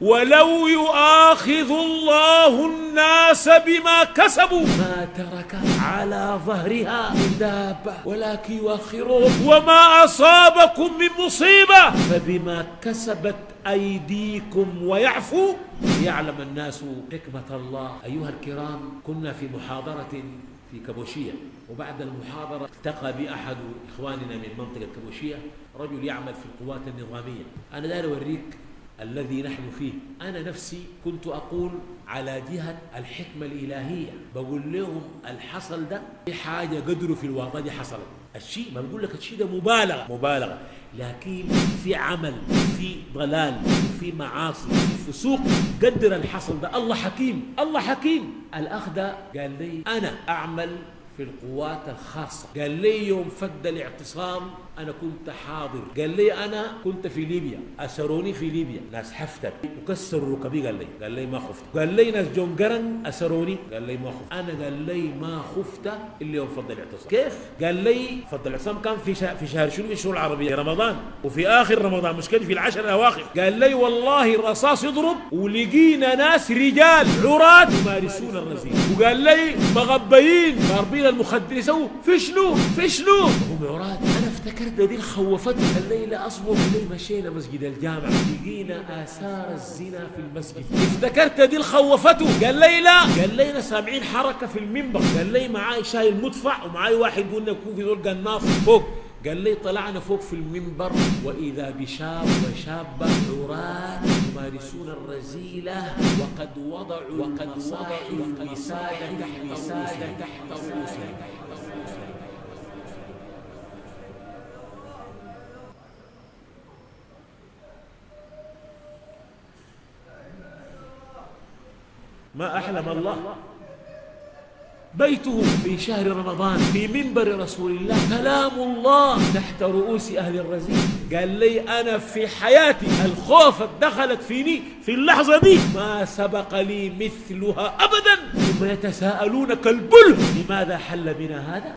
ولو يؤاخذ الله الناس بما كسبوا ما ترك على ظهرها من دابة ولكن يؤخرهم وما أصابكم من مصيبة فبما كسبت أيديكم ويعفو ليعلم الناس حكمة الله. أيها الكرام، كنا في محاضرة في كابوشية، وبعد المحاضرة التقى بي أحد إخواننا من منطقة كابوشية، رجل يعمل في القوات النظامية. أنا داير أوريك الذي نحن فيه. أنا نفسي كنت أقول على جهة الحكمة الإلهية، بقول لهم الحصل ده في حاجة قدروا في الواقع دي حصلت. الشيء ما بقول لك الشيء ده مبالغة، لكن في عمل، في ضلال، في معاصي، في فسوق قدر الحصل ده. الله حكيم، الله حكيم. الأخ ده قال لي أنا أعمل في القوات الخاصة، قال لي يوم فد الاعتصام أنا كنت حاضر، قال لي أنا كنت في ليبيا، أسروني في ليبيا ناس حفتر وكسروا ركبي، قال لي ما خفت، قال لي ناس جونجرن أسروني، قال لي ما خفت، أنا قال لي ما خفت إلا يوم فد الاعتصام. كيف؟ قال لي فد الاعتصام كان في شهر شنو؟ الشهور العربية، رمضان، وفي آخر رمضان، مش كده في العشر الأواخر. قال لي والله الرصاص يضرب ولقينا ناس رجال عراة يمارسون الرذيل، وقال لي مغبيين ضاربين المخدرين يسووا في شنو هم عراة. أنا افتكرت دي خوفته. الليلة أصبر، الليلة مشينا مسجد الجامع لقينا آثار الزنا في المسجد، افتكرت دي خوفته. قال لي لا، قال لي سامعين حركة في المنبر، قال لي معاي شايل مدفع ومعاي واحد قلنا يكون في ذول قناص فوق. قال لي طلعنا فوق في المنبر وإذا بشاب وشابة عراة يمارسون الرذيلة وقد وضعوا الوسادة تحت رؤوسهم. ما أحلم الله بيته في شهر رمضان في منبر رسول الله، كلام الله تحت رؤوس أهل الرذيل. قال لي أنا في حياتي الخوف دخلت فيني في اللحظة دي ما سبق لي مثلها أبدا. ثم يتساءلون كالبله لماذا حل بنا هذا.